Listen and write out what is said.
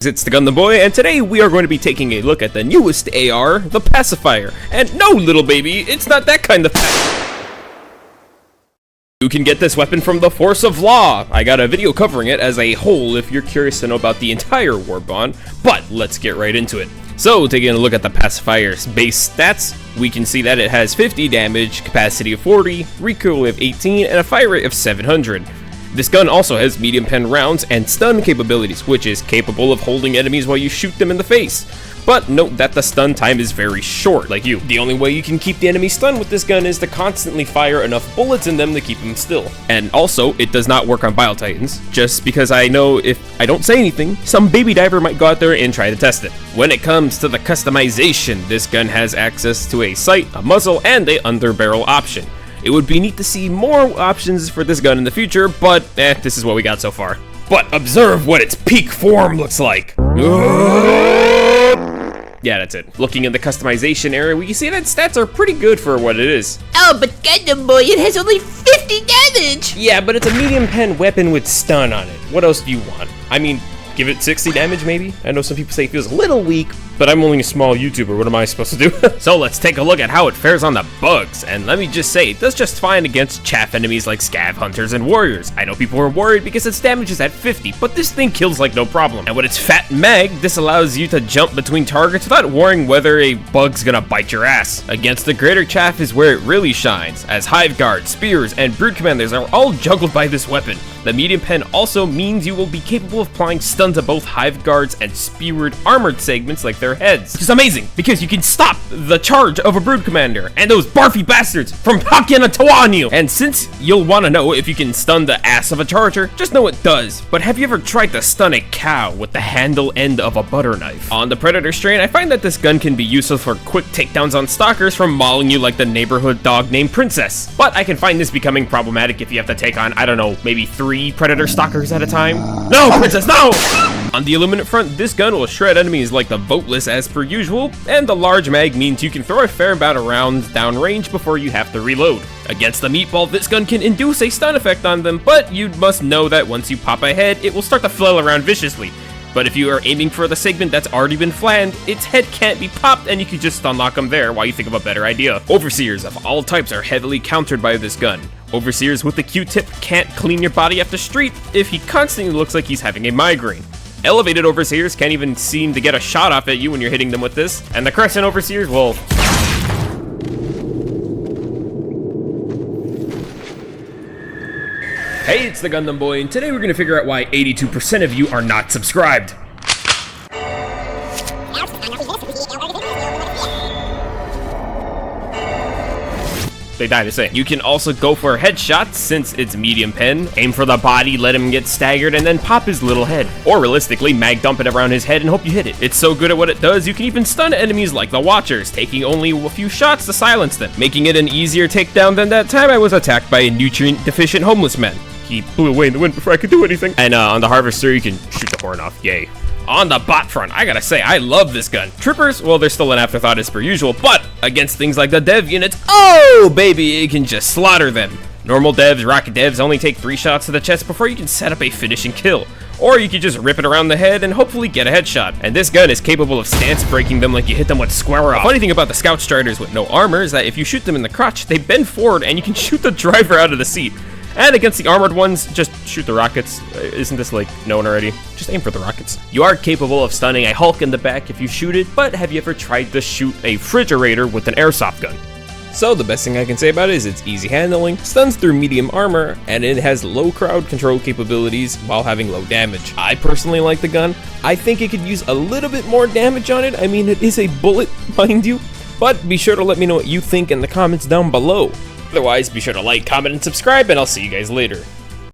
It's the Gundam Boy, and today we are going to be taking a look at the newest AR, the Pacifier. And no, little baby, it's not that kind of You can get this weapon from the Force of Law. I got a video covering it as a whole if you're curious to know about the entire war bond, but let's get right into it. So, taking a look at the Pacifier's base stats, we can see that it has 50 damage, capacity of 40, recoil of 18, and a fire rate of 700. This gun also has medium pen rounds and stun capabilities, which is capable of holding enemies while you shoot them in the face. But note that the stun time is very short, like you. The only way you can keep the enemy stunned with this gun is to constantly fire enough bullets in them to keep them still. And also, it does not work on Bio Titans, just because I know if I don't say anything, some baby diver might go out there and try to test it. When it comes to the customization, this gun has access to a sight, a muzzle, and a underbarrel option. It would be neat to see more options for this gun in the future, but this is what we got so far. But observe what its peak form looks like. Yeah, that's it. Looking in the customization area, we can see that stats are pretty good for what it is. Oh, but Gundam Boy, it has only 50 damage! Yeah, but it's a medium pen weapon with stun on it. What else do you want? I mean, give it 60 damage maybe? I know some people say it feels a little weak, but I'm only a small YouTuber, what am I supposed to do? So let's take a look at how it fares on the bugs, and let me just say, it does just fine against chaff enemies like scav hunters and warriors. I know people are worried because its damage is at 50, but this thing kills like no problem. And with its fat mag, this allows you to jump between targets without worrying whether a bug's gonna bite your ass. Against the greater chaff is where it really shines, as hive guards, spears, and brood commanders are all juggled by this weapon. The medium pen also means you will be capable of applying stun to both hive guards and speared armored segments like their heads, which is amazing because you can stop the charge of a brood commander and those barfy bastards from hacking a toa on you. And since you'll want to know if you can stun the ass of a charger, just know it does. But have you ever tried to stun a cow with the handle end of a butter knife? On the Predator strain, I find that this gun can be useful for quick takedowns on stalkers from mauling you like the neighborhood dog named Princess. But I can find this becoming problematic if you have to take on, I don't know, maybe 3 Predator stalkers at a time. No, Princess, no! On the illuminate front, this gun will shred enemies like the voteless as per usual, and the large mag means you can throw a fair amount of rounds downrange before you have to reload. Against the meatball, this gun can induce a stun effect on them, but you must know that once you pop a head, it will start to flail around viciously. But if you are aiming for the segment that's already been flanned, its head can't be popped and you can just unlock them there while you think of a better idea. Overseers of all types are heavily countered by this gun. Overseers with the Q-tip can't clean your body after street if he constantly looks like he's having a migraine. Elevated Overseers can't even seem to get a shot off at you when you're hitting them with this, and the Crescent Overseers, well... Hey, it's the Gundam Boy, and today we're gonna figure out why 82% of you are not subscribed. They die the same. You can also go for headshots since it's medium pen, aim for the body, let him get staggered, and then pop his little head. Or realistically, mag dump it around his head and hope you hit it. It's so good at what it does, you can even stun enemies like the Watchers, taking only a few shots to silence them, making it an easier takedown than that time I was attacked by a nutrient-deficient homeless man. He blew away in the wind before I could do anything. And on the Harvester, you can shoot the horn off, yay. On the bot front, I gotta say, I love this gun. Trippers, well, they're still an afterthought as per usual, but against things like the dev units, oh, baby, it can just slaughter them. Normal devs, rocket devs only take 3 shots to the chest before you can set up a finishing kill. Or you can just rip it around the head and hopefully get a headshot. And this gun is capable of stance breaking them like you hit them with square off. The funny thing about the Scout Striders with no armor is that if you shoot them in the crotch, they bend forward and you can shoot the driver out of the seat. And against the armored ones, just shoot the rockets. Isn't this like known already? Just aim for the rockets. You are capable of stunning a Hulk in the back if you shoot it, but have you ever tried to shoot a refrigerator with an airsoft gun? So the best thing I can say about it is it's easy handling, stuns through medium armor, and it has low crowd control capabilities while having low damage. I personally like the gun. I think it could use a little bit more damage on it. I mean, it is a bullet, mind you, but be sure to let me know what you think in the comments down below. Otherwise, be sure to like, comment, and subscribe, and I'll see you guys later.